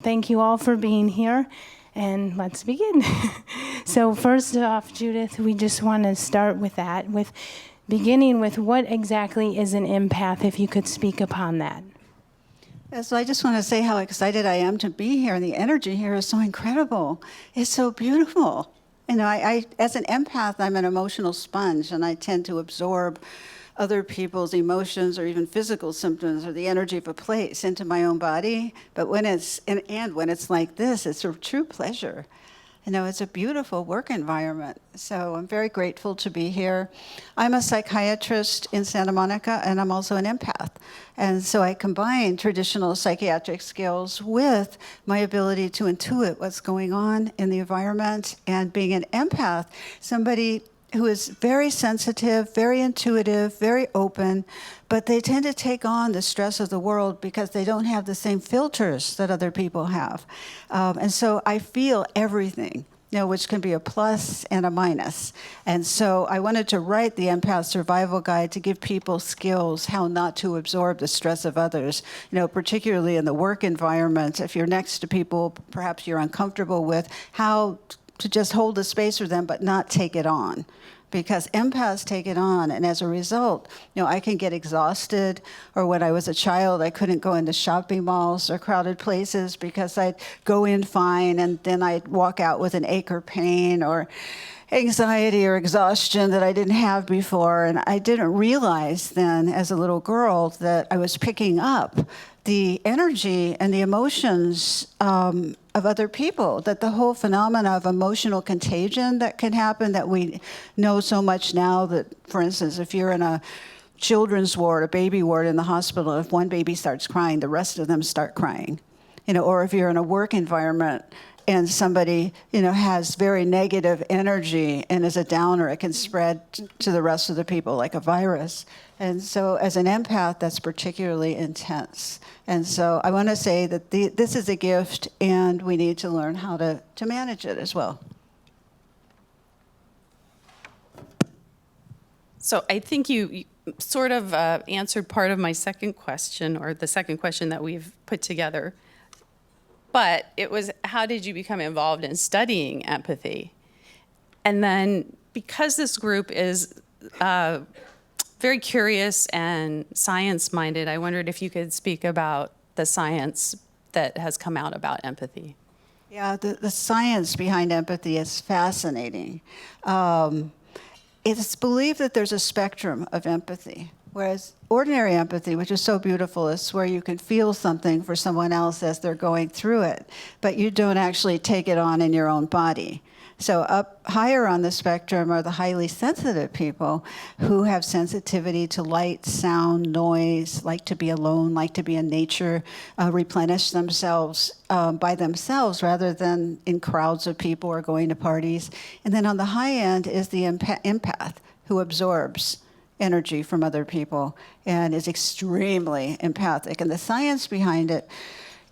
Thank you all for being here, and let's begin. So first off, Judith, we just want to start with that, with beginning with what exactly is an empath, if you could speak upon that. So I just want to say how excited I am to be here, and the energy here is so incredible. It's so beautiful. You know, I as an empath, I'm an emotional sponge, and I tend to absorb other people's emotions or even physical symptoms or the energy of a place into my own body. But when it's, and when it's like this, it's a true pleasure. You know, it's a beautiful work environment. So I'm very grateful to be here. I'm a psychiatrist in Santa Monica, and I'm also an empath. And so I combine traditional psychiatric skills with my ability to intuit what's going on in the environment. And being an empath, somebody who is very sensitive, very intuitive, very open, but they tend to take on the stress of the world because they don't have the same filters that other people have. And so I feel everything, you know, which can be a plus and a minus. And so I wanted to write the Empath Survival Guide to give people skills how not to absorb the stress of others, you know, particularly in the work environment. If you're next to people perhaps you're uncomfortable with, how to just hold the space for them but not take it on. Because empaths take it on, and as a result, you know, I can get exhausted, or when I was a child, I couldn't go into shopping malls or crowded places because I'd go in fine, and then I'd walk out with an ache or pain or anxiety or exhaustion that I didn't have before. And I didn't realize then, as a little girl, that I was picking up the energy and the emotions of other people, that the whole phenomena of emotional contagion that can happen, that we know so much now, that, for instance, if you're in a children's ward, a baby ward in the hospital, if one baby starts crying, the rest of them start crying. You know, or if you're in a work environment and somebody, you know, has very negative energy and is a downer, it can spread to the rest of the people like a virus. And so as an empath, that's particularly intense. And so I want to say that this is a gift, and we need to learn how to manage it as well. So I think you sort of answered part of my second question, or the second question that we've put together. But it was, how did you become involved in studying empathy? And then, because this group is very curious and science-minded, I wondered if you could speak about the science that has come out about empathy. Yeah, the science behind empathy is fascinating. It's believed that there's a spectrum of empathy. Whereas ordinary empathy, which is so beautiful, is where you can feel something for someone else as they're going through it, but you don't actually take it on in your own body. So up higher on the spectrum are the highly sensitive people who have sensitivity to light, sound, noise, like to be alone, like to be in nature, replenish themselves by themselves rather than in crowds of people or going to parties. And then on the high end is the empath, who absorbs energy from other people and is extremely empathic. And the science behind it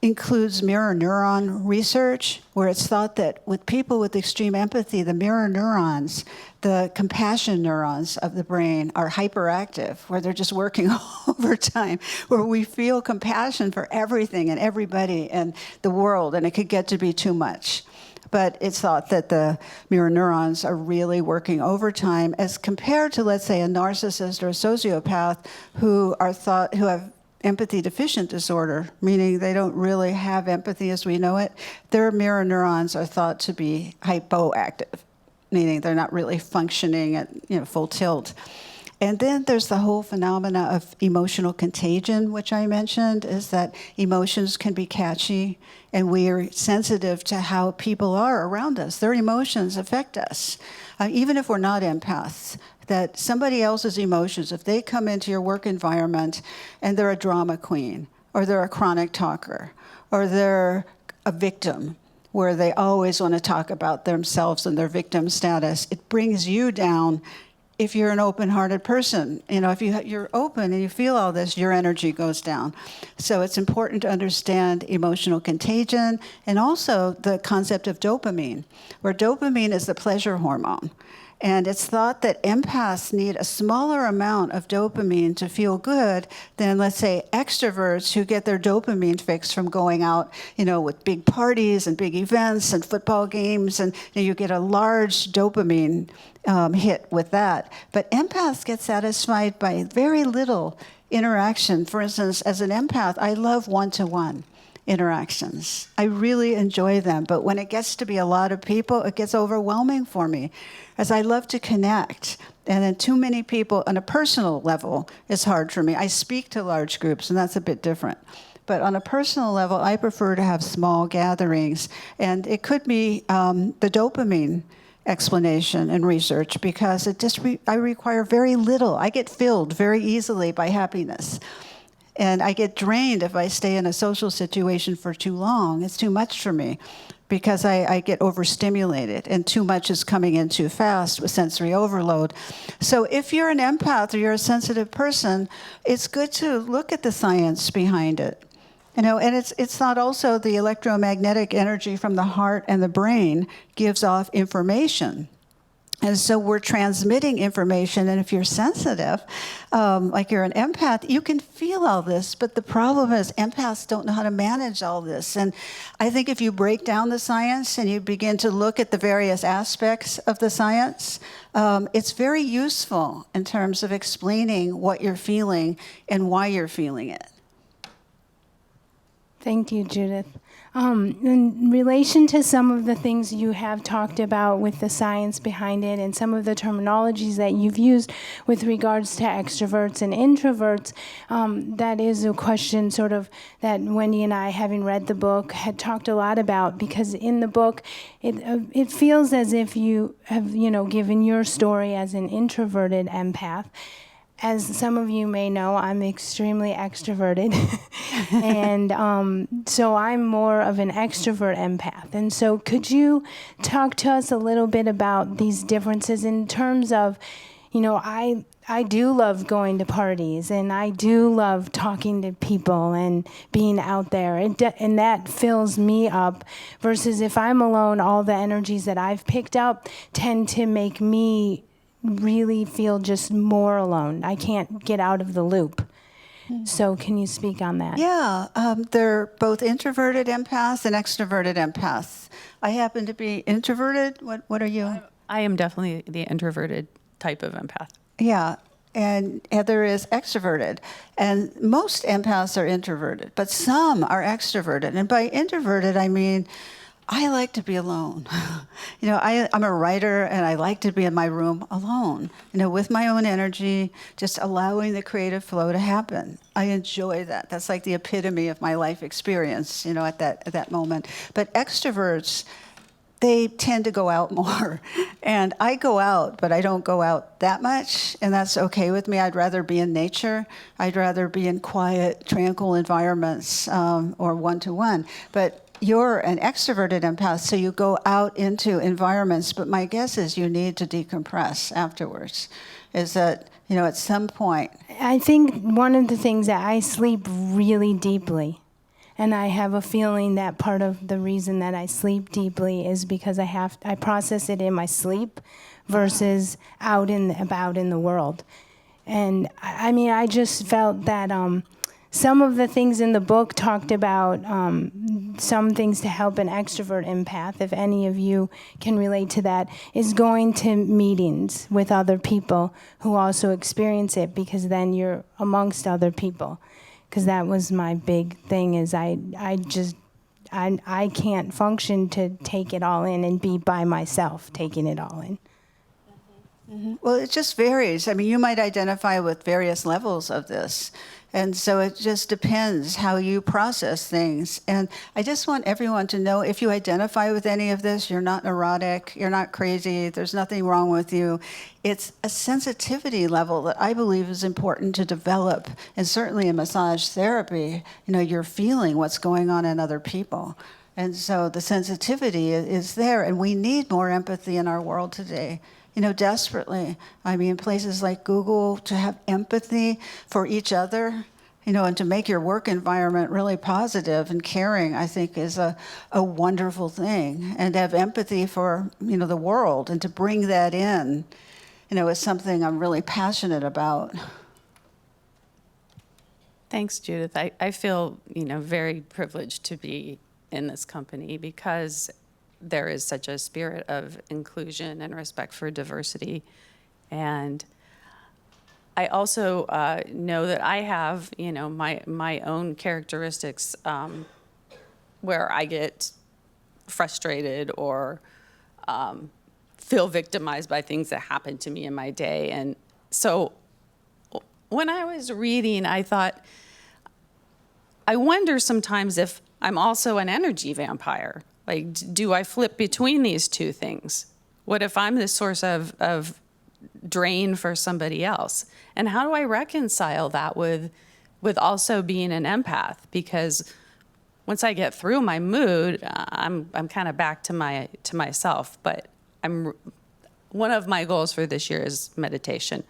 includes mirror neuron research, where it's thought that with people with extreme empathy, the mirror neurons, the compassion neurons of the brain, are hyperactive, where they're just working overtime, where we feel compassion for everything and everybody and the world, and it could get to be too much. But it's thought that the mirror neurons are really working overtime as compared to, let's say, a narcissist or a sociopath who have empathy deficient disorder, meaning they don't really have empathy as we know it. Their mirror neurons are thought to be hypoactive, meaning they're not really functioning at full tilt. And then there's the whole phenomena of emotional contagion, which I mentioned, is that emotions can be catchy, and we are sensitive to how people are around us. Their emotions affect us, even if we're not empaths. That somebody else's emotions, if they come into your work environment and they're a drama queen, or they're a chronic talker, or they're a victim, where they always want to talk about themselves and their victim status, it brings you down. If you're an open-hearted person, if you're open and you feel all this, your energy goes down. So it's important to understand emotional contagion and also the concept of dopamine, where dopamine is the pleasure hormone. And it's thought that empaths need a smaller amount of dopamine to feel good than, let's say, extroverts who get their dopamine fix from going out, with big parties and big events and football games, and you get a large dopamine hit with that. But empaths get satisfied by very little interaction. For instance, as an empath, I love one-to-one interactions. I really enjoy them. But when it gets to be a lot of people, it gets overwhelming for me, as I love to connect. And then too many people on a personal level is hard for me. I speak to large groups, and that's a bit different. But on a personal level, I prefer to have small gatherings. And it could be the dopamine explanation and research, because I require very little. I get filled very easily by happiness. And I get drained if I stay in a social situation for too long. It's too much for me, because I get overstimulated, and too much is coming in too fast with sensory overload. So if you're an empath or you're a sensitive person, it's good to look at the science behind it. And it's thought also the electromagnetic energy from the heart and the brain gives off information. And so we're transmitting information, and if you're sensitive, like you're an empath, you can feel all this, but the problem is empaths don't know how to manage all this. And I think if you break down the science and you begin to look at the various aspects of the science, it's very useful in terms of explaining what you're feeling and why you're feeling it. Thank you, Judith. In relation to some of the things you have talked about with the science behind it and some of the terminologies that you've used with regards to extroverts and introverts, that is a question sort of that Wendy and I, having read the book, had talked a lot about, because in the book, it feels as if you have, given your story as an introverted empath. As some of you may know, I'm extremely extroverted, and so I'm more of an extrovert empath. And so could you talk to us a little bit about these differences in terms of, I do love going to parties, and I do love talking to people and being out there, and that fills me up, versus if I'm alone, all the energies that I've picked up tend to make me really feel just more alone. I can't get out of the loop. So can you speak on that? Yeah, they're both introverted empaths and extroverted empaths. I happen to be introverted. What are you? I am definitely the introverted type of empath. Yeah, and Heather is extroverted. And most empaths are introverted, but some are extroverted. And by introverted, I mean, I like to be alone. I'm a writer, and I like to be in my room alone, with my own energy, just allowing the creative flow to happen. I enjoy that. That's like the epitome of my life experience, at that moment. But extroverts, they tend to go out more. And I go out, but I don't go out that much, and that's okay with me. I'd rather be in nature. I'd rather be in quiet, tranquil environments, or one-to-one. But you're an extroverted empath, so you go out into environments, but my guess is you need to decompress afterwards. Is that, at some point... I think one of the things that I sleep really deeply, and I have a feeling that part of the reason that I sleep deeply is because I process it in my sleep versus out about in the world. And I just felt that some of the things in the book talked about some things to help an extrovert empath, if any of you can relate to that, is going to meetings with other people who also experience it, because then you're amongst other people. Because that was my big thing, is I can't function to take it all in and be by myself taking it all in. Mm-hmm. Well, it just varies. You might identify with various levels of this. And so it just depends how you process things. And I just want everyone to know, if you identify with any of this, you're not neurotic, you're not crazy, there's nothing wrong with you. It's a sensitivity level that I believe is important to develop. And certainly in massage therapy, you're feeling what's going on in other people. And so the sensitivity is there, and we need more empathy in our world today. Desperately. Places like Google, to have empathy for each other and to make your work environment really positive and caring, I think is a wonderful thing. And to have empathy for, the world and to bring that in, is something I'm really passionate about. Thanks, Judith. I feel, very privileged to be in this company because there is such a spirit of inclusion and respect for diversity. And I also know that I have, my own characteristics where I get frustrated or feel victimized by things that happen to me in my day. And so when I was reading, I thought, I wonder sometimes if I'm also an energy vampire. Like, do I flip between these two things? What if I'm the source of drain for somebody else? And how do I reconcile that with also being an empath? Because once I get through my mood, I'm kind of back to myself. But one of my goals for this year is meditation.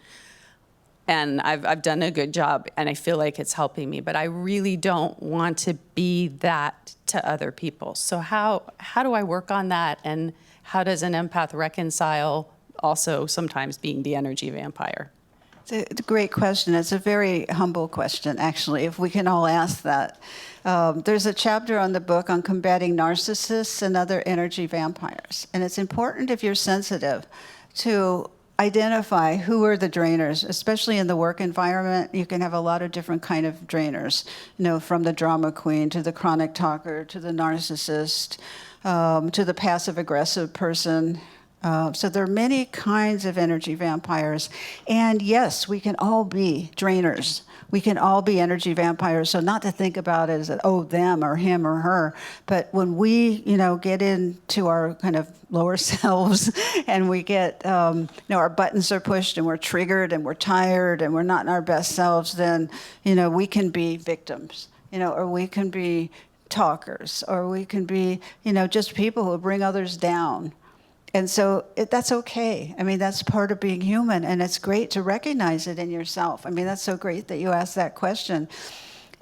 And I've done a good job, and I feel like it's helping me. But I really don't want to be that to other people. So how do I work on that? And how does an empath reconcile also sometimes being the energy vampire? It's a great question. It's a very humble question, actually, if we can all ask that. There's a chapter on the book on combating narcissists and other energy vampires. And it's important, if you're sensitive, to identify who are the drainers, especially in the work environment. You can have a lot of different kind of drainers, from the drama queen to the chronic talker to the narcissist, to the passive aggressive person. So there are many kinds of energy vampires. And yes, we can all be drainers. We can all be energy vampires. So not to think about it as, them or him or her. But when we, get into our kind of lower selves and we get, our buttons are pushed and we're triggered and we're tired and we're not in our best selves, then, we can be victims, or we can be talkers, or we can be, just people who bring others down. And so that's okay. I mean, that's part of being human, and it's great to recognize it in yourself. I mean, that's so great that you asked that question.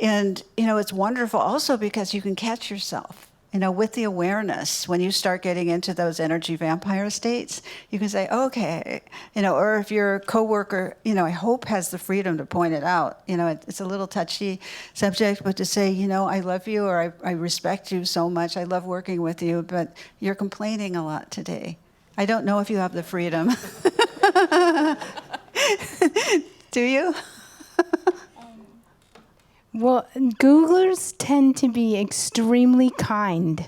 And, it's wonderful also because you can catch yourself, with the awareness. When you start getting into those energy vampire states, you can say, okay, or if your coworker, I hope has the freedom to point it out. It's a little touchy subject, but to say, I love you, or I respect you so much, I love working with you, but you're complaining a lot today. I don't know if you have the freedom. Do you? Well, Googlers tend to be extremely kind.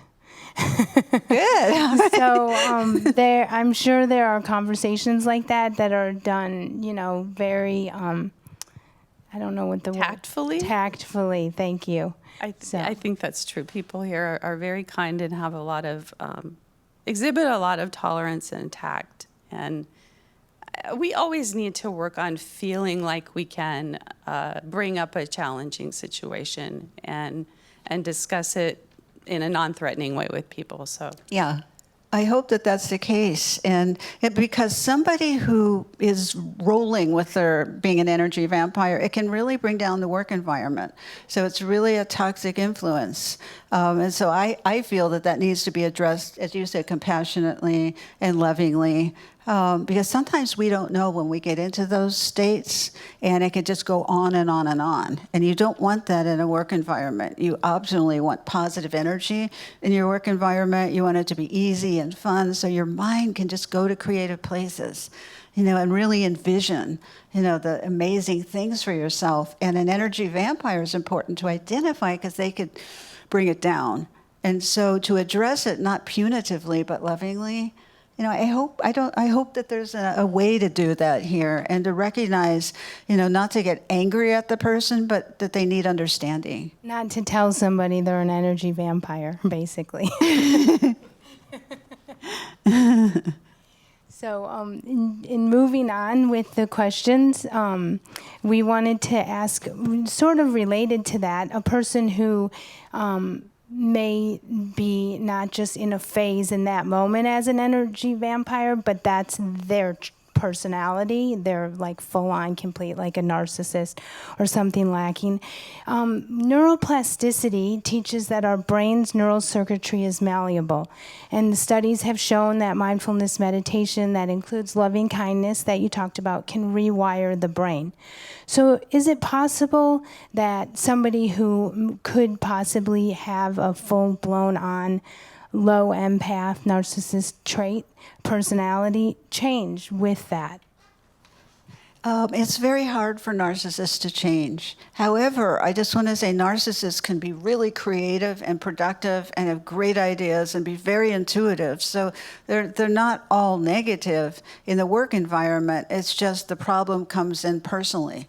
Good. So I'm sure there are conversations like that are done, very, I don't know what the Tactfully? word. Tactfully, thank you. I think that's true. People here are very kind and have exhibit a lot of tolerance and tact. And we always need to work on feeling like we can bring up a challenging situation and discuss it in a non-threatening way with people. So Yeah. I hope that that's the case. And because somebody who is rolling with their being an energy vampire, it can really bring down the work environment. So it's really a toxic influence. And so I feel that needs to be addressed, as you said, compassionately and lovingly. Because sometimes we don't know when we get into those states, and it can just go on and on and on. And you don't want that in a work environment. You optionally want positive energy in your work environment. You want it to be easy and fun, so your mind can just go to creative places, and really envision, the amazing things for yourself. And an energy vampire is important to identify because they could bring it down. And so to address it, not punitively, but lovingly, I hope that there's a way to do that here, and to recognize, not to get angry at the person, but that they need understanding. Not to tell somebody they're an energy vampire, basically. So in moving on with the questions, we wanted to ask, sort of related to that, a person who may be not just in a phase in that moment as an energy vampire, but that's their personality. They're like full on complete, like a narcissist or something lacking. Neuroplasticity teaches that our brain's neural circuitry is malleable. And the studies have shown that mindfulness meditation that includes loving kindness that you talked about can rewire the brain. So is it possible that somebody who could possibly have a full-blown on low empath narcissist trait personality change with that? It's very hard for narcissists to change. However, I just want to say narcissists can be really creative and productive and have great ideas and be very intuitive. So they're not all negative in the work environment. It's just the problem comes in personally,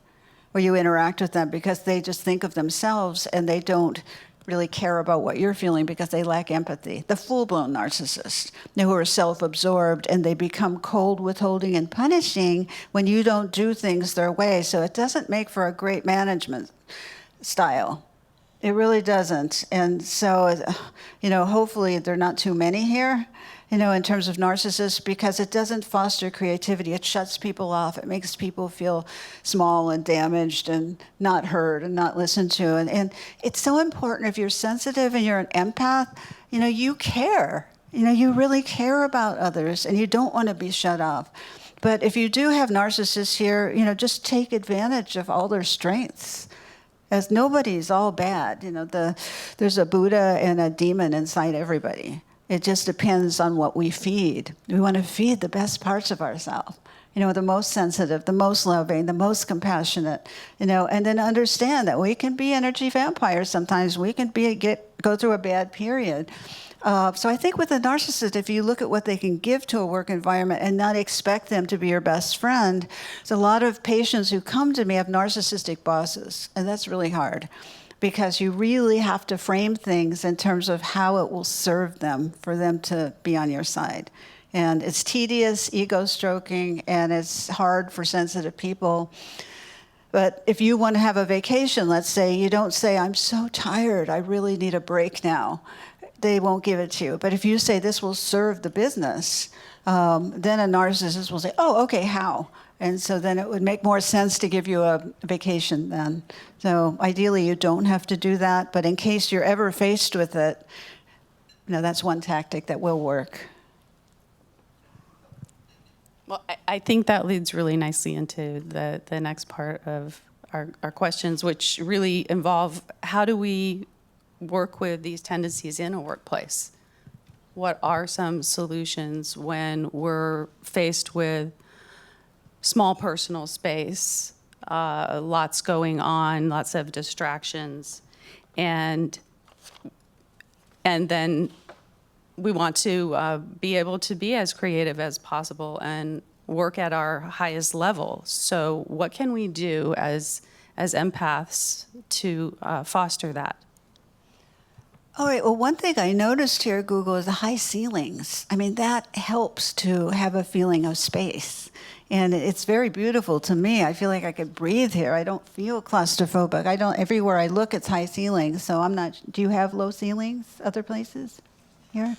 where you interact with them because they just think of themselves and they don't really care about what you're feeling because they lack empathy. The full-blown narcissists, who are self-absorbed, and they become cold, withholding, and punishing when you don't do things their way. So it doesn't make for a great management style. It really doesn't. And so, hopefully there are not too many here, in terms of narcissists, because it doesn't foster creativity. It shuts people off. It makes people feel small and damaged and not heard and not listened to. And it's so important if you're sensitive and you're an empath, you care. You really care about others and you don't want to be shut off. But if you do have narcissists here, just take advantage of all their strengths. As nobody's all bad. There's a Buddha and a demon inside everybody. It just depends on what we feed. We want to feed the best parts of ourselves. The most sensitive, the most loving, the most compassionate, and then understand that we can be energy vampires sometimes. We can go through a bad period. So I think with a narcissist, if you look at what they can give to a work environment and not expect them to be your best friend, there's a lot of patients who come to me have narcissistic bosses, and that's really hard because you really have to frame things in terms of how it will serve them for them to be on your side. And it's tedious, ego stroking, and it's hard for sensitive people. But if you want to have a vacation, let's say, you don't say, I'm so tired, I really need a break now. They won't give it to you. But if you say this will serve the business, then a narcissist will say, oh, okay, how? And so then it would make more sense to give you a vacation then. So ideally you don't have to do that, but in case you're ever faced with it, that's one tactic that will work. Well, I think that leads really nicely into the next part of our questions, which really involve how do we work with these tendencies in a workplace? What are some solutions when we're faced with small personal space, lots going on, lots of distractions, and then we want to be able to be as creative as possible and work at our highest level. So what can we do as empaths to foster that? All right, well, one thing I noticed here at Google is the high ceilings. I mean, that helps to have a feeling of space. And it's very beautiful to me. I feel like I could breathe here. I don't feel claustrophobic. Everywhere I look, it's high ceilings. So I'm not, do you have low ceilings other places here?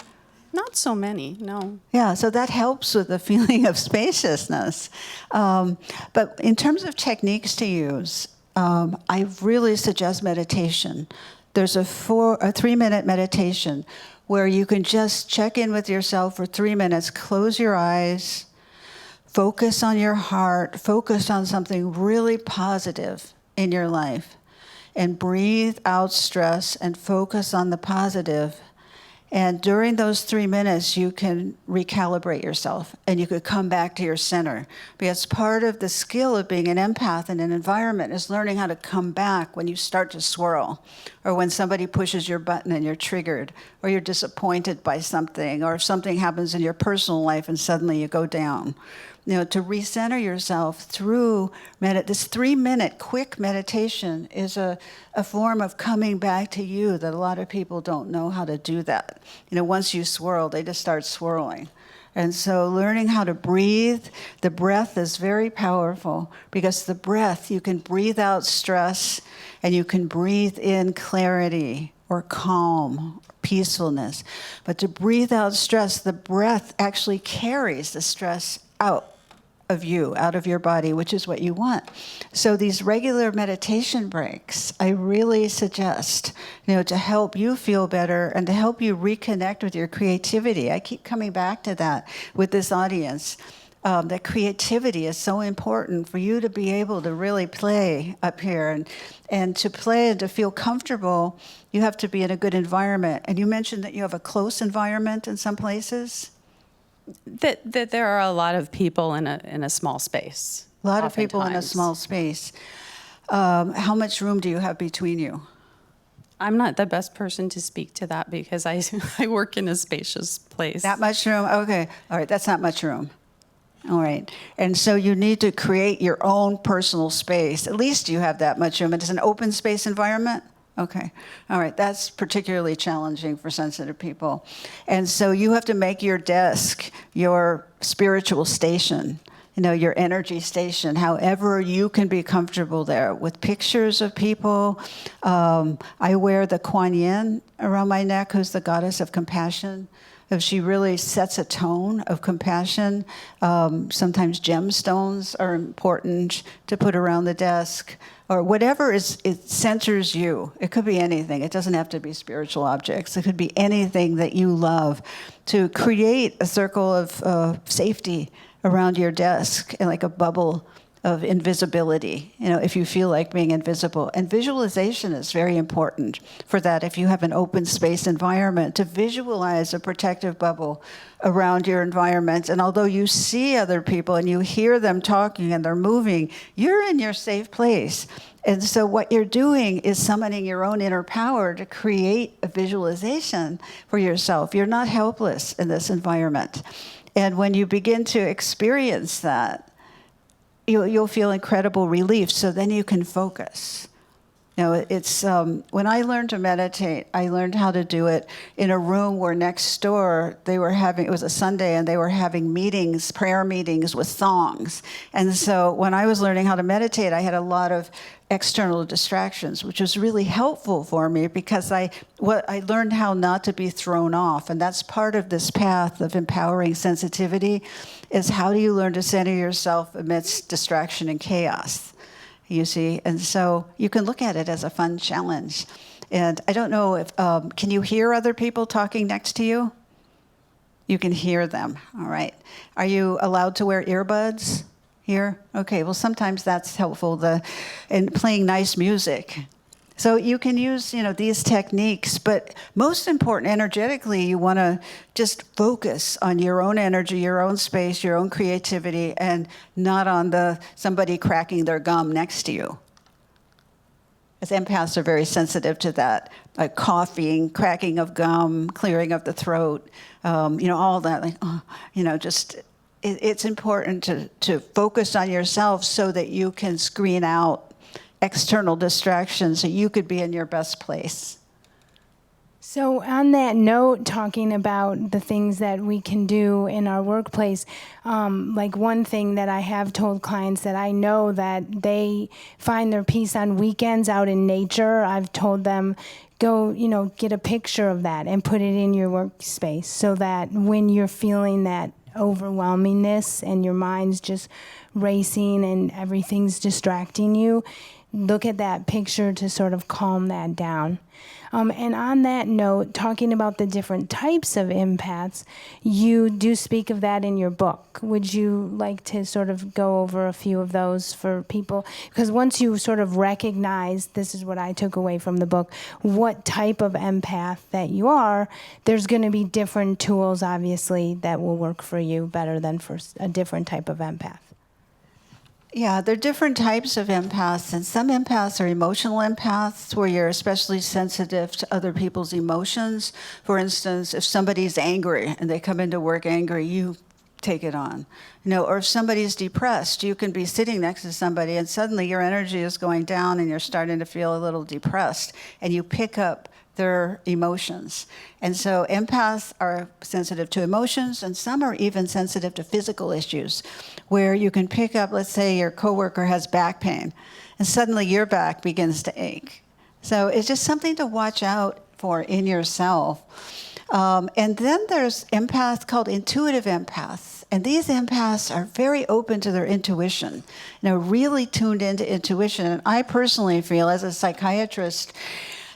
Not so many, no. Yeah, so that helps with the feeling of spaciousness. But in terms of techniques to use, I really suggest meditation. There's a 3-minute meditation where you can just check in with yourself for 3 minutes, close your eyes, focus on your heart, focus on something really positive in your life, and breathe out stress and focus on the positive. And during those 3 minutes, you can recalibrate yourself and you could come back to your center. Because part of the skill of being an empath in an environment is learning how to come back when you start to swirl, or when somebody pushes your button and you're triggered, or you're disappointed by something, or if something happens in your personal life and suddenly you go down. To recenter yourself through this 3-minute quick meditation is a form of coming back to you that a lot of people don't know how to do that. Once you swirl, they just start swirling. And so learning how to breathe, the breath is very powerful because the breath, you can breathe out stress and you can breathe in clarity or calm, peacefulness. But to breathe out stress, the breath actually carries the stress out of you, out of your body, which is what you want. So these regular meditation breaks, I really suggest, to help you feel better and to help you reconnect with your creativity. I keep coming back to that with this audience. That creativity is so important for you to be able to really play up here. And to play and to feel comfortable, you have to be in a good environment. And you mentioned that you have a close environment in some places. That there are a lot of people in a small space. A lot of people in a oftentimes. small space. How much room do you have between you? I'm not the best person to speak to that because I work in a spacious place. That much room? Okay. All right. That's not much room. All right. And so you need to create your own personal space. At least you have that much room. It is an open space environment? Okay. All right. That's particularly challenging for sensitive people. And so you have to make your desk your spiritual station, your energy station, however you can be comfortable there, with pictures of people. I wear the Kuan Yin around my neck, who's the goddess of compassion. She really sets a tone of compassion. Sometimes gemstones are important to put around the desk, or whatever it centers you. It could be anything. It doesn't have to be spiritual objects. It could be anything that you love, to create a circle of safety around your desk, and like a bubble of invisibility, if you feel like being invisible. And visualization is very important for that. If you have an open space environment, to visualize a protective bubble around your environment. And although you see other people and you hear them talking and they're moving, you're in your safe place. And so what you're doing is summoning your own inner power to create a visualization for yourself. You're not helpless in this environment. And when you begin to experience that, you'll feel incredible relief, so then you can focus. It's when I learned to meditate, I learned how to do it in a room where next door it was a Sunday, and they were having meetings, prayer meetings with songs. And so when I was learning how to meditate, I had a lot of external distractions, which was really helpful for me because I learned how not to be thrown off. And that's part of this path of empowering sensitivity, is how do you learn to center yourself amidst distraction and chaos, you see? And so you can look at it as a fun challenge. And I don't know if, can you hear other people talking next to you? You can hear them, all right. Are you allowed to wear earbuds here? Okay, well, sometimes that's helpful, in playing nice music. So you can use, these techniques, but most important, energetically, you want to just focus on your own energy, your own space, your own creativity, and not on somebody cracking their gum next to you. As empaths are very sensitive to that, like coughing, cracking of gum, clearing of the throat, all that, it's important to focus on yourself so that you can screen out external distractions so you could be in your best place. So on that note, talking about the things that we can do in our workplace, like one thing that I have told clients that I know that they find their peace on weekends out in nature, I've told them, go, get a picture of that and put it in your workspace so that when you're feeling that overwhelmingness and your mind's just racing and everything's distracting you, look at that picture to sort of calm that down. And on that note, talking about the different types of empaths, you do speak of that in your book. Would you like to sort of go over a few of those for people? Because once you sort of recognize, this is what I took away from the book, what type of empath that you are, there's going to be different tools, obviously, that will work for you better than for a different type of empath. Yeah, there are different types of empaths, and some empaths are emotional empaths, where you're especially sensitive to other people's emotions. For instance, if somebody's angry and they come into work angry, you take it on. Or if somebody's depressed, you can be sitting next to somebody and suddenly your energy is going down and you're starting to feel a little depressed, and you pick up their emotions. And so empaths are sensitive to emotions, and some are even sensitive to physical issues, where you can pick up, let's say your coworker has back pain, and suddenly your back begins to ache. So it's just something to watch out for in yourself. And then there's empaths called intuitive empaths. And these empaths are very open to their intuition, really tuned into intuition. And I personally feel, as a psychiatrist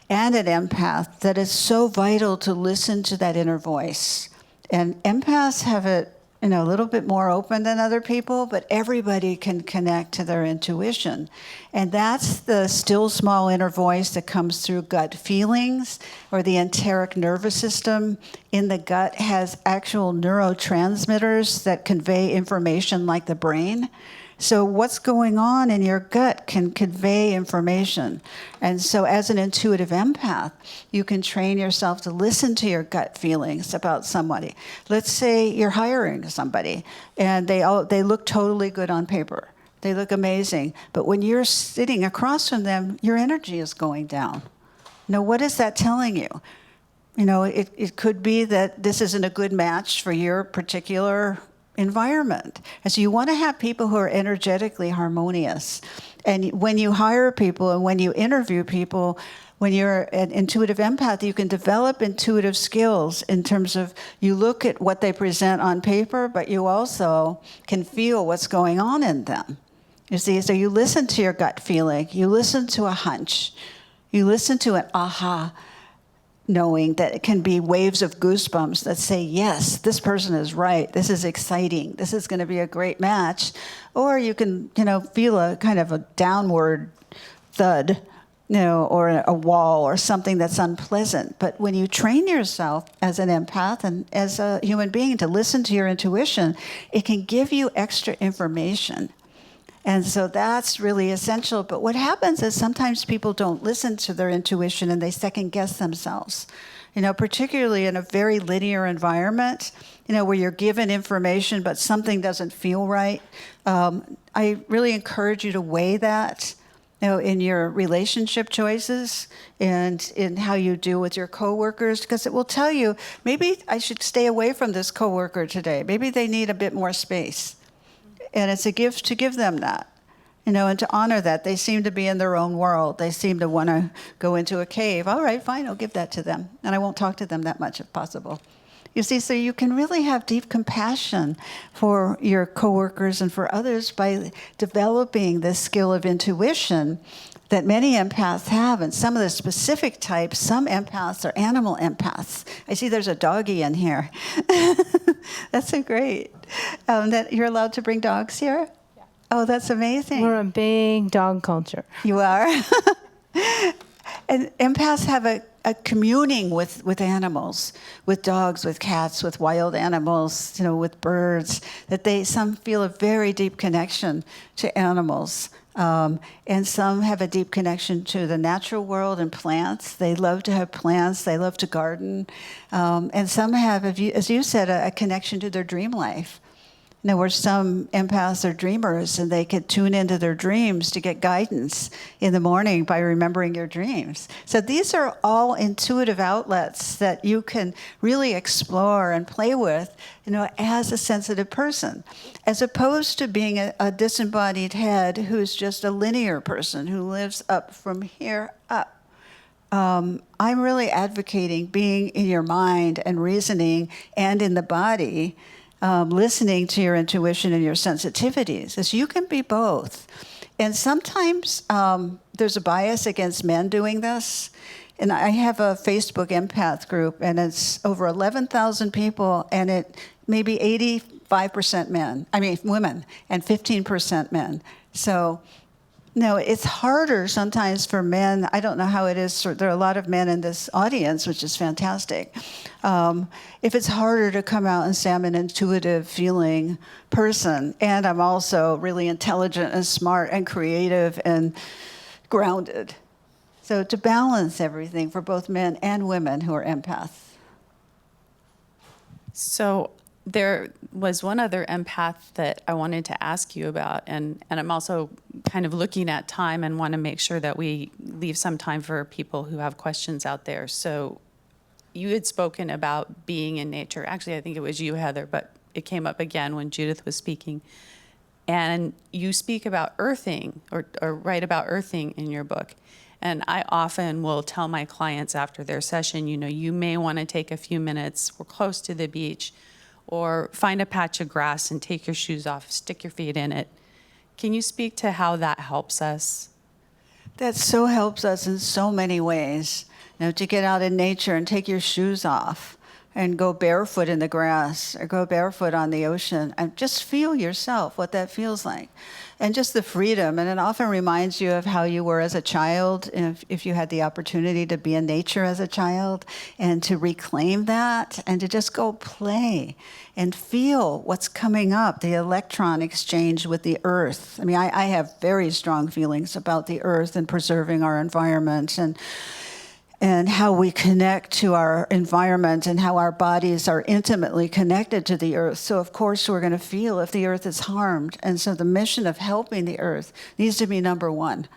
and an empath, that it's so vital to listen to that inner voice. And empaths have it, a little bit more open than other people, but everybody can connect to their intuition. And that's the still small inner voice that comes through gut feelings, or the enteric nervous system in the gut has actual neurotransmitters that convey information like the brain. So what's going on in your gut can convey information. And so as an intuitive empath, you can train yourself to listen to your gut feelings about somebody. Let's say you're hiring somebody and they look totally good on paper. They look amazing. But when you're sitting across from them, your energy is going down. Now, what is that telling you? It could be that this isn't a good match for your particular environment. And so you want to have people who are energetically harmonious. And when you hire people and when you interview people, when you're an intuitive empath, you can develop intuitive skills in terms of you look at what they present on paper, but you also can feel what's going on in them. You see, so you listen to your gut feeling, you listen to a hunch, you listen to an aha, knowing that it can be waves of goosebumps that say, yes, this person is right, this is exciting, this is going to be a great match. Or you can, feel a kind of a downward thud, or a wall or something that's unpleasant. But when you train yourself as an empath and as a human being to listen to your intuition, it can give you extra information. And so that's really essential. But what happens is sometimes people don't listen to their intuition and they second guess themselves. Particularly in a very linear environment, where you're given information but something doesn't feel right. I really encourage you to weigh that, in your relationship choices and in how you deal with your coworkers, because it will tell you, maybe I should stay away from this coworker today. Maybe they need a bit more space. And it's a gift to give them that, and to honor that. They seem to be in their own world. They seem to want to go into a cave. All right, fine, I'll give that to them. And I won't talk to them that much if possible. You see, so you can really have deep compassion for your coworkers and for others by developing this skill of intuition that many empaths have. And some of the specific types, some empaths are animal empaths. I see there's a doggy in here. That's so great. That you're allowed to bring dogs here? Yeah. Oh, that's amazing. We're a big dog culture. You are? And empaths have a communing with animals, with dogs, with cats, with wild animals, with birds, that some feel a very deep connection to animals. And some have a deep connection to the natural world and plants. They love to have plants. They love to garden. And some have, as you said, a connection to their dream life. Where some empaths are dreamers and they can tune into their dreams to get guidance in the morning by remembering your dreams. So these are all intuitive outlets that you can really explore and play with, as a sensitive person, as opposed to being a disembodied head who's just a linear person who lives up from here up. I'm really advocating being in your mind and reasoning and in the body, listening to your intuition and your sensitivities, as you can be both. And sometimes there's a bias against men doing this. And I have a Facebook empath group, and it's over 11,000 people, and it maybe 85% women, and 15% men. So, it's harder sometimes for men. I don't know how it is. There are a lot of men in this audience, which is fantastic. If it's harder to come out and say I'm an intuitive feeling person, and I'm also really intelligent and smart and creative and grounded. So to balance everything for both men and women who are empaths. So there was one other empath that I wanted to ask you about, and I'm also kind of looking at time and want to make sure that we leave some time for people who have questions out there. So you had spoken about being in nature. Actually, I think it was you, Heather, but it came up again when Judith was speaking. And you speak about earthing, or write about earthing in your book. And I often will tell my clients after their session, you may want to take a few minutes. We're close to the beach, or find a patch of grass and take your shoes off, stick your feet in it. Can you speak to how that helps us? That so helps us in so many ways. To get out in nature and take your shoes off and go barefoot in the grass or go barefoot on the ocean and just feel yourself, what that feels like. And just the freedom. And it often reminds you of how you were as a child, if you had the opportunity to be in nature as a child, and to reclaim that and to just go play and feel what's coming up, the electron exchange with the earth. I mean, I have very strong feelings about the earth and preserving our environment and how we connect to our environment and how our bodies are intimately connected to the earth. So of course we're going to feel if the earth is harmed. And so the mission of helping the earth needs to be number one,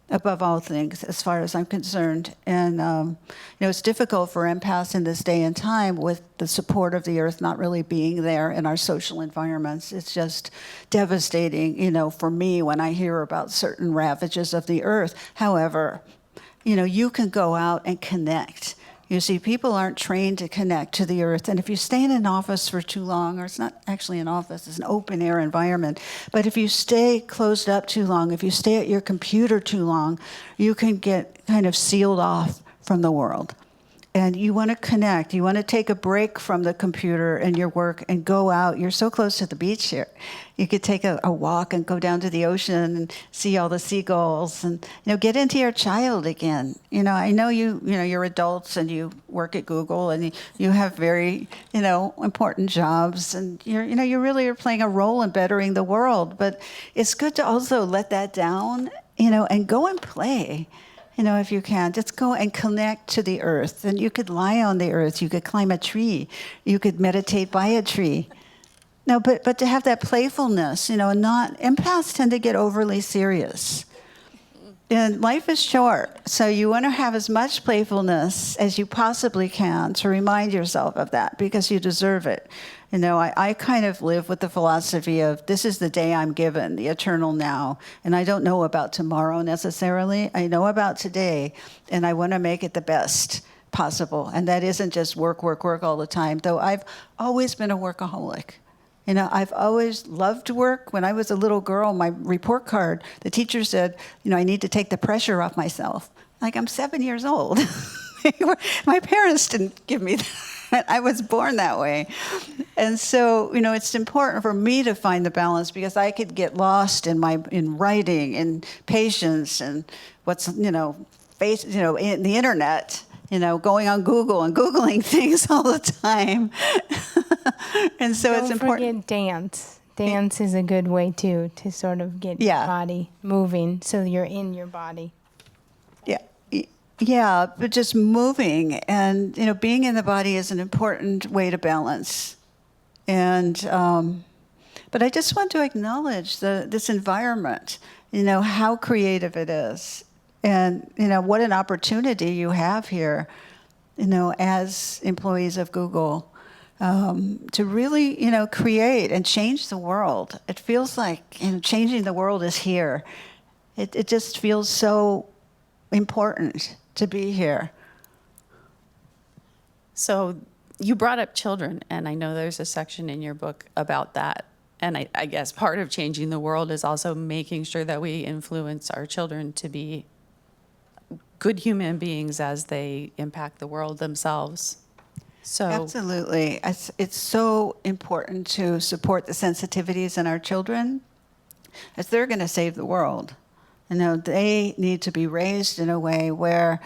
above all things, as far as I'm concerned. And it's difficult for empaths in this day and time with the support of the earth not really being there in our social environments. It's just devastating, for me when I hear about certain ravages of the earth. However, you can go out and connect. You see, people aren't trained to connect to the earth. And if you stay in an office for too long, or it's not actually an office, it's an open air environment, but if you stay closed up too long, if you stay at your computer too long, you can get kind of sealed off from the world. And you want to connect. You want to take a break from the computer and your work and go out. You're so close to the beach here. You could take a walk and go down to the ocean and see all the seagulls and, get into your child again. I know you're adults and you work at Google and you have very, important jobs and you really are playing a role in bettering the world. But it's good to also let that down, and go and play. If you can, just go and connect to the earth. And you could lie on the earth. You could climb a tree. You could meditate by a tree. No, but to have that playfulness, empaths tend to get overly serious. And life is short, so you want to have as much playfulness as you possibly can to remind yourself of that, because you deserve it. I kind of live with the philosophy of this is the day I'm given, the eternal now, and I don't know about tomorrow necessarily. I know about today, and I want to make it the best possible. And that isn't just work, work, work all the time, though I've always been a workaholic. I've always loved work. When I was a little girl, my report card, the teacher said, I need to take the pressure off myself. Like, I'm 7 years old. My parents didn't give me that. I was born that way. And so, it's important for me to find the balance, because I could get lost in writing and patience and what's, in the internet, going on Google and Googling things all the time. And so it's important. Don't forget dance. Dance is a good way to sort of get your body moving, so you're in your body. Yeah, but just moving and, being in the body is an important way to balance. And, but I just want to acknowledge this environment, how creative it is. And, what an opportunity you have here, as employees of Google, to really, create and change the world. It feels like, changing the world is here. It just feels so important to be here. So you brought up children, and I know there's a section in your book about that. And I guess part of changing the world is also making sure that we influence our children to be good human beings as they impact the world themselves. So absolutely. It's so important to support the sensitivities in our children, as they're going to save the world. They need to be raised in a way where,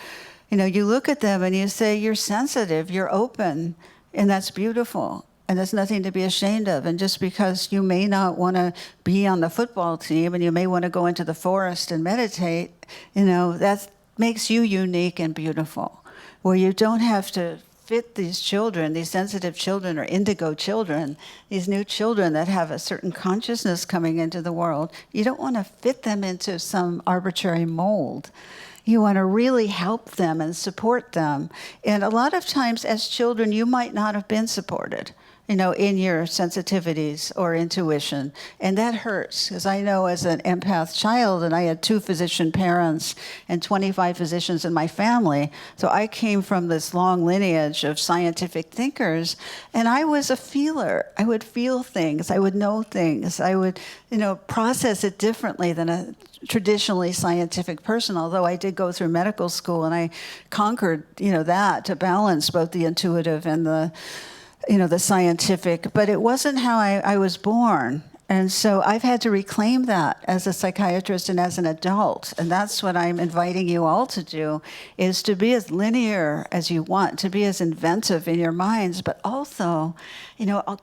you look at them and you say, you're sensitive, you're open, and that's beautiful. And there's nothing to be ashamed of. And just because you may not want to be on the football team and you may want to go into the forest and meditate, that makes you unique and beautiful, where you don't have to fit these children, these sensitive children or indigo children, these new children that have a certain consciousness coming into the world. You don't want to fit them into some arbitrary mold. You want to really help them and support them. And a lot of times as children, you might not have been supported. in your sensitivities or intuition. And that hurts, because I know as an empath child, and I had 2 physician parents and 25 physicians in my family, so I came from this long lineage of scientific thinkers, and I was a feeler. I would feel things, I would know things, I would, process it differently than a traditionally scientific person, although I did go through medical school, and I conquered, that to balance both the intuitive and the scientific, but it wasn't how I was born. And so I've had to reclaim that as a psychiatrist and as an adult. And that's what I'm inviting you all to do, is to be as linear as you want, to be as inventive in your minds, but also,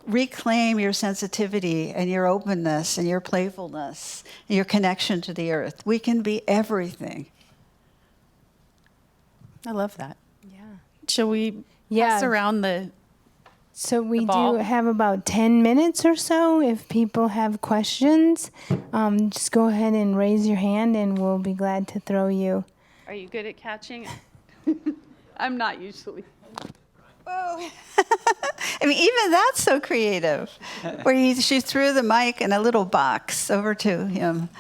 reclaim your sensitivity and your openness and your playfulness and your connection to the earth. We can be everything. I love that. Yeah. Shall we Yeah. pass around the... So we ball. do have about 10 minutes or so. If people have questions, just go ahead and raise your hand and we'll be glad to throw you. Are you good at catching? I'm not usually. Whoa. Even that's so creative, where she threw the mic in a little box over to him.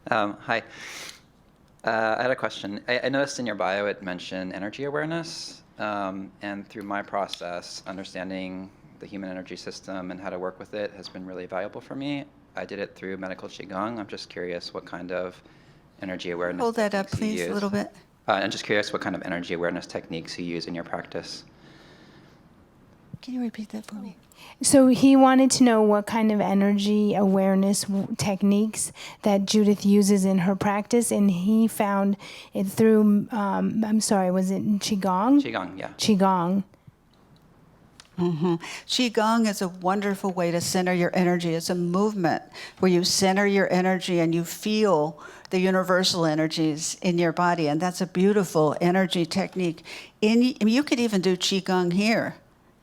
Hi. I had a question. I noticed in your bio it mentioned energy awareness. And through my process, understanding the human energy system and how to work with it has been really valuable for me. I did it through medical Qigong. I'm just curious what kind of energy awareness Hold that up, techniques you please, a use. little bit. I'm just curious what kind of energy awareness techniques you use in your practice. Can you repeat that for me? So he wanted to know what kind of energy awareness techniques that Judith uses in her practice, and he found it through, was it Qigong? Qigong, yeah. Qigong. Mm-hmm. Qigong is a wonderful way to center your energy. It's a movement where you center your energy and you feel the universal energies in your body, and that's a beautiful energy technique. You could even do Qigong here,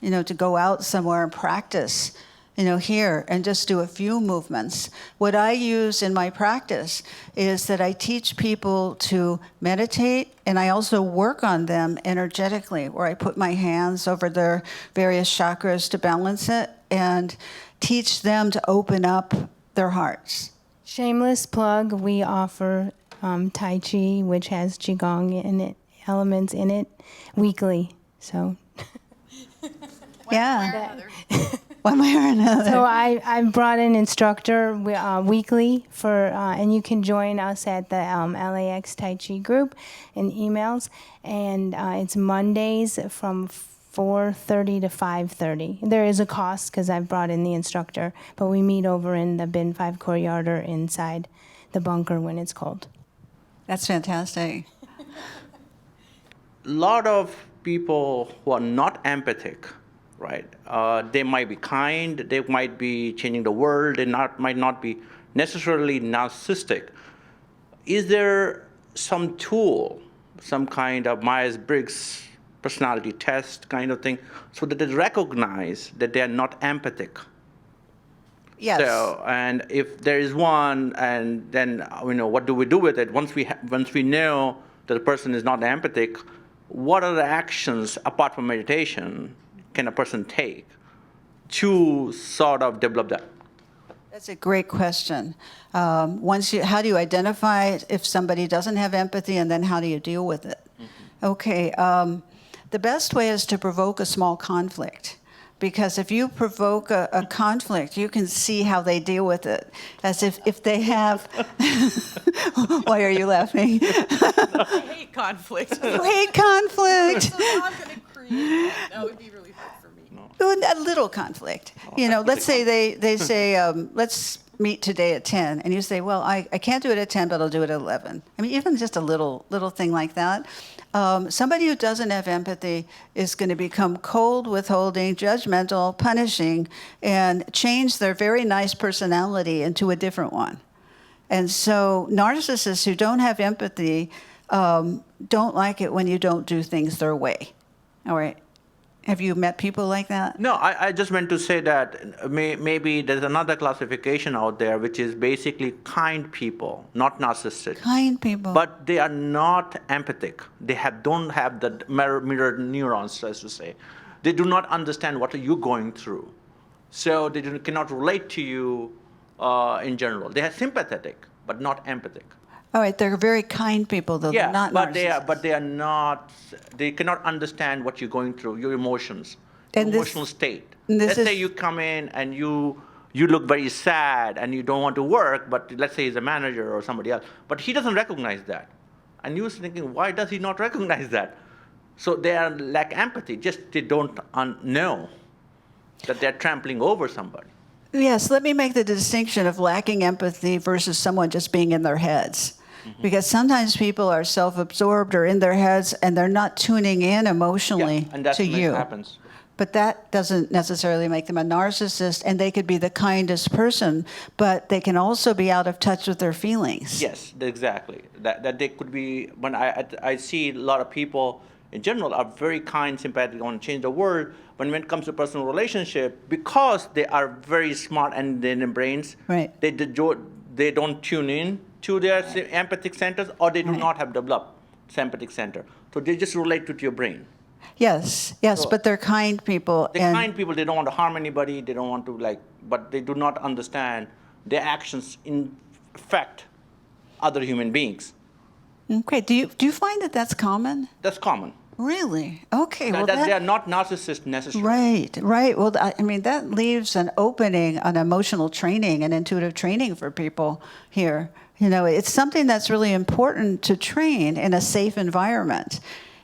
to go out somewhere and practice, here and just do a few movements. What I use in my practice is that I teach people to meditate, and I also work on them energetically, where I put my hands over their various chakras to balance it and teach them to open up their hearts. Shameless plug, we offer Tai Chi, which has Qigong in it, elements in it, weekly. So... Yeah, one way or another. So I brought an instructor weekly and you can join us at the LAX Tai Chi group in emails, and it's Mondays from 4:30 to 5:30. There is a cost because I've brought in the instructor, but we meet over in the Bin 5 courtyard or inside the bunker when it's cold. That's fantastic. A lot of people who are not empathic, right? They might be kind, they might be changing the world, they might not be necessarily narcissistic. Is there some tool, some kind of Myers-Briggs personality test kind of thing, so that they recognize that they are not empathic? Yes. So, and if there is one, and then what do we do with it? Once we know that the person is not empathic, what are the actions apart from meditation can a person take to sort of develop that? That's a great question. How do you identify if somebody doesn't have empathy, and then how do you deal with it? Mm-hmm. Okay, the best way is to provoke a small conflict. Because if you provoke a conflict, you can see how they deal with it. As if they have... Why are you laughing? I hate conflict. You hate conflict. So I'm going to create that would be really hard for me. A little conflict. Let's say they say, let's meet today at 10. And you say, well, I can't do it at 10, but I'll do it at 11. Even just a little thing like that. Somebody who doesn't have empathy is going to become cold, withholding, judgmental, punishing, and change their very nice personality into a different one. And so narcissists who don't have empathy don't like it when you don't do things their way. All right. Have you met people like that? No, I just meant to say that maybe there's another classification out there, which is basically kind people, not narcissistic. Kind people. But they are not empathic. They don't have the mirror neurons, as to say. They do not understand what you're going through. So they cannot relate to you in general. They are sympathetic, but not empathic. All right, they're very kind people, though. Yeah, They're not but narcissists. they are not. They cannot understand what you're going through, your emotions, And your this- emotional state. and this Let's say is- you come in and you look very sad and you don't want to work, but let's say he's a manager or somebody else, but he doesn't recognize that, and you're thinking, why does he not recognize that? So they are lack empathy. Just they don't know that they're trampling over somebody. Yes, let me make the distinction of lacking empathy versus someone just being in their heads. Because sometimes people are self-absorbed or in their heads and they're not tuning in emotionally And that's to when you. it happens. But that doesn't necessarily make them a narcissist, and they could be the kindest person, but they can also be out of touch with their feelings. Yes, exactly. That they could be. When I see a lot of people in general are very kind, sympathetic, want to change the world. When it comes to personal relationship, because they are very smart and in their brains, Right. They don't tune in to their empathic centers, or they do not have developed empathic center. So they just relate to your brain. Yes, So- but they're kind people. The and kind people, they don't want to harm anybody. They don't want to but they do not understand their actions affect other human beings. Okay, do you find that that's common? That's common. Really? Okay, well That they are not narcissists necessarily. Right. Well, I mean, that leaves an opening on emotional training and intuitive training for people here. You know, it's something that's really important to train in a safe environment.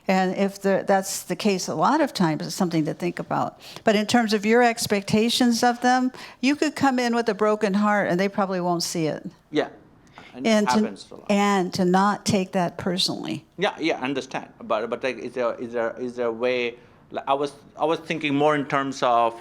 And if that's the case a lot of times, it's something to think about. But in terms of your expectations of them, you could come in with a broken heart and they probably won't see it. Yeah. And it And happens a lot. and to not take that personally. Yeah, I understand. But like, is there a way? Like, I was thinking more in terms of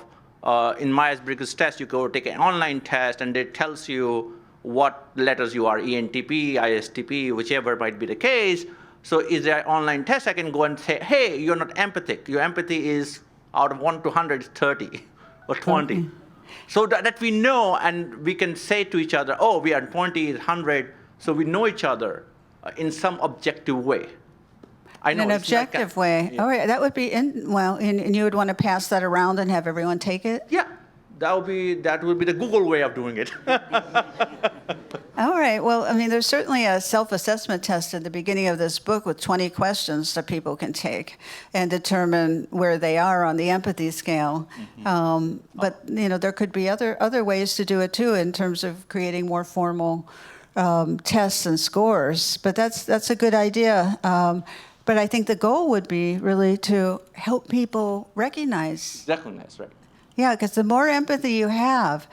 in Myers-Briggs test, you go take an online test, and it tells you what letters you are, ENTP, ISTP, whichever might be the case. So is there an online test I can go and say, hey, you're not empathic. Your empathy is out of 1 to 100 is 30 or 20. So that we know, and we can say to each other, oh, we are 20, 100, so we know each other in some objective way. I In know an it's like objective way. Yeah. All right, that would be, and you would want to pass that around and have everyone take it? Yeah, that would be the Google way of doing it. All right, well, I mean, there's certainly a self-assessment test at the beginning of this book with 20 questions that people can take and determine where they are on the empathy scale. But, you know, there could be other ways to do it, too, in terms of creating more formal tests and scores. But that's a good idea. But I think the goal would be really to help people recognize. Recognize, right? Yeah, because the more empathy you have,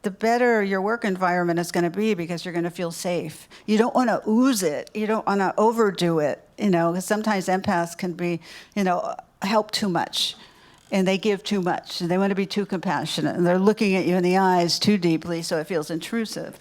the better your work environment is going to be because you're going to feel safe. You don't want to ooze it. You don't want to overdo it, you know, because sometimes empaths can be, you know, help too much. And they give too much. And they want to be too compassionate. And they're looking at you in the eyes too deeply, so it feels intrusive.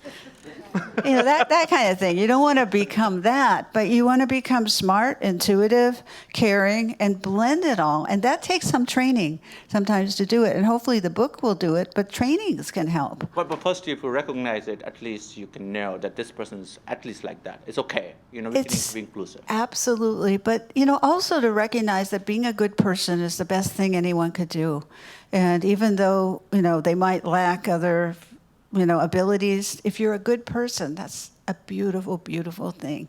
You know, that kind of thing. You don't want to become that, but you want to become smart, intuitive, caring, and blend it all. And that takes some training sometimes to do it. And hopefully the book will do it, but trainings can help. But first, if you recognize it, at least you can know that this person is at least like that. It's okay. You know, we can be inclusive. Absolutely. But, you know, also to recognize that being a good person is the best thing anyone could do. And even though, you know, they might lack other, you know, abilities, if you're a good person, that's a beautiful, beautiful thing.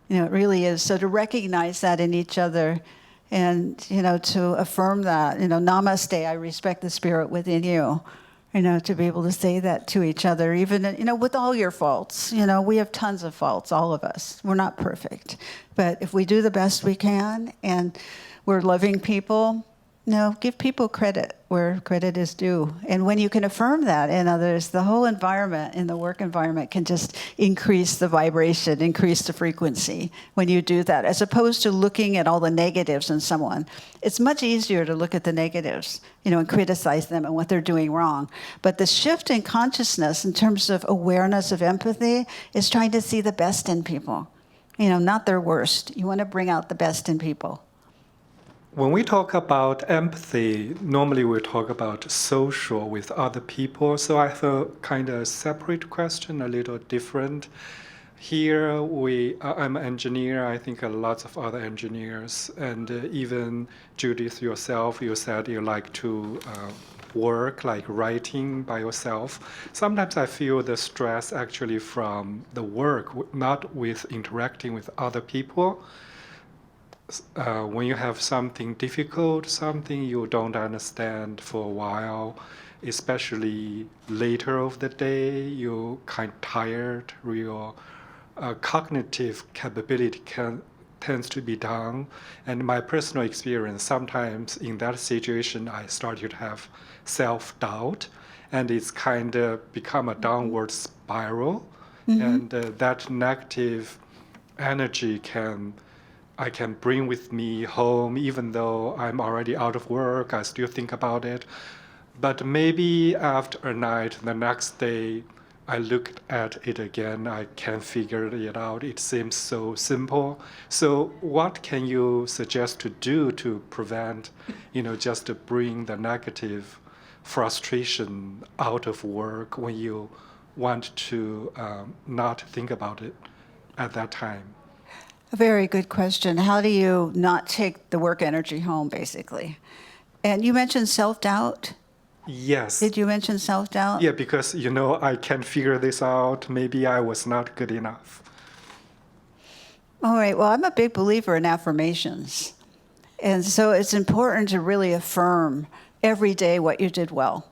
You know, it really is. So to recognize that in each other and, you know, to affirm that, you know, namaste, I respect the spirit within you. You know, to be able to say that to each other, even, you know, with all your faults. You know, we have tons of faults, all of us. We're not perfect. But if we do the best we can and we're loving people, you know, give people credit where credit is due. And when you can affirm that in others, the whole environment, in the work environment, can just increase the vibration, increase the frequency when you do that, as opposed to looking at all the negatives in someone. It's much easier to look at the negatives, you know, and criticize them and what they're doing wrong. But the shift in consciousness in terms of awareness of empathy is trying to see the best in people, you know, not their worst. You want to bring out the best in people. When we talk about empathy, normally we talk about social with other people. So I have a kind of separate question, a little different. here I'm an engineer. I think lots of other engineers, and even Judith yourself, you said you like to work, like writing by yourself. Sometimes I feel the stress actually from the work, not with interacting with other people. When you have something difficult, something you don't understand for a while, especially later of the day, you're kind of tired, your cognitive capability tends to be down. And my personal experience, sometimes in that situation, I started to have self-doubt, and it's kind of become a downward spiral. And that negative energy I can bring with me home, even though I'm already out of work, I still think about it. But maybe after a night, the next day, I looked at it again, I can figure it out. It seems so simple. So what can you suggest to do to prevent, just to bring the negative frustration out of work when you want to not think about it at that time? A very good question. How do you not take the work energy home, basically? And you mentioned self-doubt. Yes. Did you mention self-doubt? Yeah, because, I can figure this out. Maybe I was not good enough. All right. Well, I'm a big believer in affirmations. And so it's important to really affirm every day what you did well.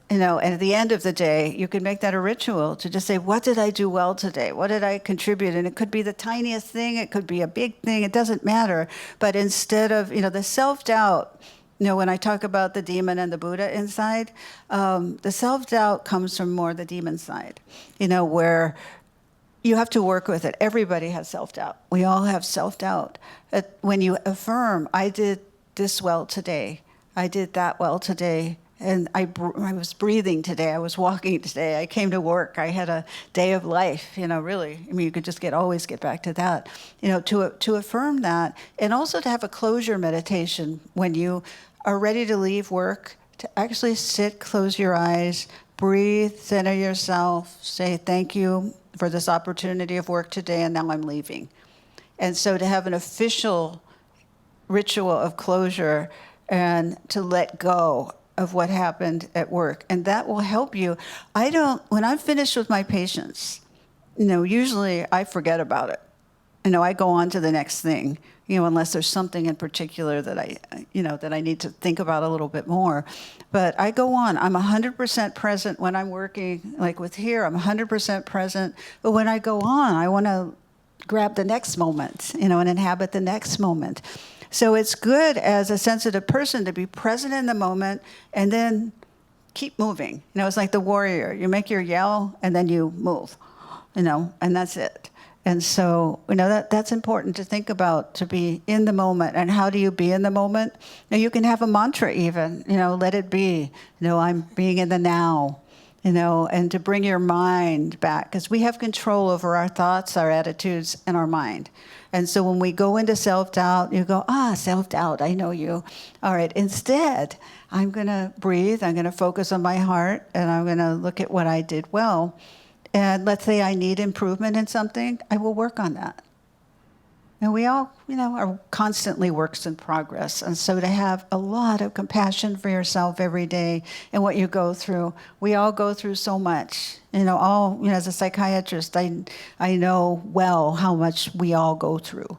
And at the end of the day, you can make that a ritual to just say, what did I do well today? What did I contribute? And it could be the tiniest thing. It could be a big thing. It doesn't matter. But instead of, the self-doubt, when I talk about the demon and the Buddha inside, the self-doubt comes from more the demon side, where you have to work with it. Everybody has self-doubt. We all have self-doubt. When you affirm, I did this well today. I did that well today. And I was breathing today. I was walking today. I came to work. I had a day of life, really. I mean, you could just always get back to that, to affirm that. And also to have a closure meditation when you are ready to leave work, to actually sit, close your eyes, breathe, center yourself, say thank you for this opportunity of work today, and now I'm leaving. And so to have an official ritual of closure and to let go of what happened at work. And that will help you. When I'm finished with my patients, usually I forget about it. I go on to the next thing, unless there's something in particular that I need to think about a little bit more. But I go on. I'm 100% present when I'm working, like with here, I'm 100% present. But when I go on, I want to grab the next moment, and inhabit the next moment. So it's good as a sensitive person to be present in the moment and then keep moving. It's like the warrior. You make your yell and then you move, and that's it. And so, that's important to think about, to be in the moment. And how do you be in the moment? Now, you can have a mantra even, let it be. I'm being in the now, and to bring your mind back. Because we have control over our thoughts, our attitudes, and our mind. And so when we go into self-doubt, you go, self-doubt, I know you. All right, instead, I'm going to breathe, I'm going to focus on my heart, and I'm going to look at what I did well. And let's say I need improvement in something, I will work on that. And we all, are constantly works in progress. And so to have a lot of compassion for yourself every day and what you go through, we all go through so much. As a psychiatrist, I know well how much we all go through.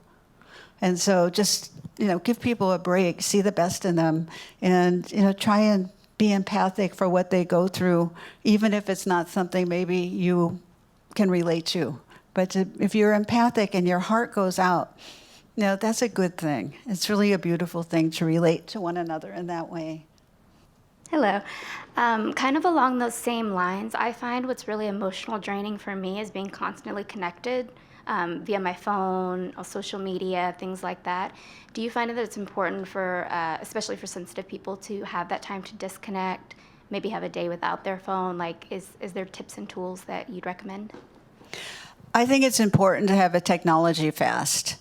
And so just, give people a break, see the best in them, and, try and be empathic for what they go through, even if it's not something maybe you can relate to. But if you're empathic and your heart goes out, that's a good thing. It's really a beautiful thing to relate to one another in that way. Hello. Kind of along those same lines, I find what's really emotional draining for me is being constantly connected via my phone, or social media, things like that. Do you find that it's important for, especially for sensitive people, to have that time to disconnect, maybe have a day without their phone? Is there tips and tools that you'd recommend? I think it's important to have a technology fast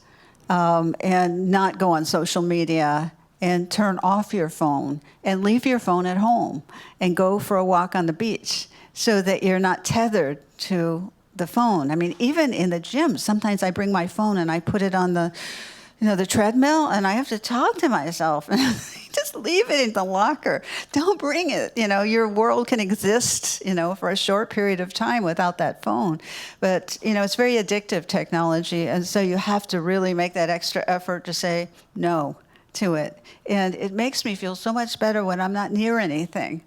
and not go on social media and turn off your phone and leave your phone at home and go for a walk on the beach so that you're not tethered to the phone. I mean, even in the gym, sometimes I bring my phone and I put it on the treadmill, and I have to talk to myself. Just leave it in the locker. Don't bring it. Your world can exist, for a short period of time without that phone. But, it's very addictive technology, and so you have to really make that extra effort to say no to it. And it makes me feel so much better when I'm not near anything.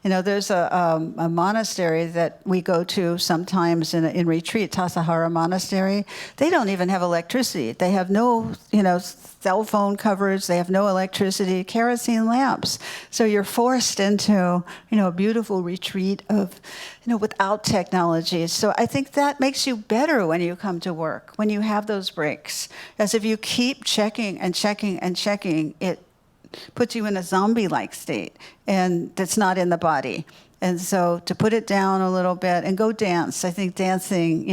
There's a monastery that we go to sometimes in retreat, Tassajara Monastery. They don't even have electricity. They have no, cell phone coverage. They have no electricity, kerosene lamps. So you're forced into, a beautiful retreat of, without technology. So I think that makes you better when you come to work, when you have those breaks. As if you keep checking and checking and checking, it puts you in a zombie-like state, and that's not in the body. And so to put it down a little bit and go dance. I think dancing,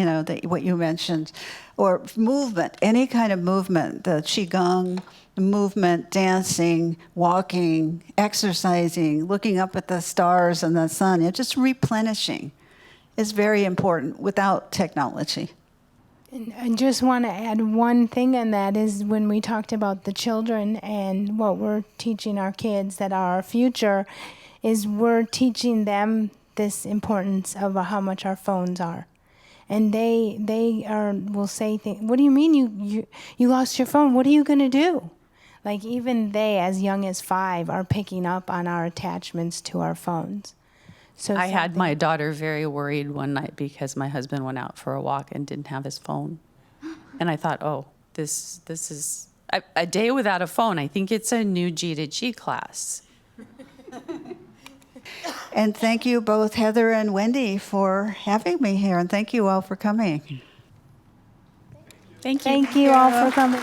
what you mentioned, or movement, any kind of movement, the qigong, movement, dancing, walking, exercising, looking up at the stars and the sun, just replenishing is very important without technology. And I just want to add one thing, and that is when we talked about the children and what we're teaching our kids that are our future, is we're teaching them this importance of how much our phones are. And they will say things, what do you mean you lost your phone? What are you going to do? Like even they, as young as 5, are picking up on our attachments to our phones. So I had my daughter very worried one night because my husband went out for a walk and didn't have his phone. And I thought, oh, this is a day without a phone. I think it's a new G to G class. And thank you both, Heather and Wendy, for having me here. And thank you all for coming. Thank you. Thank you all for coming.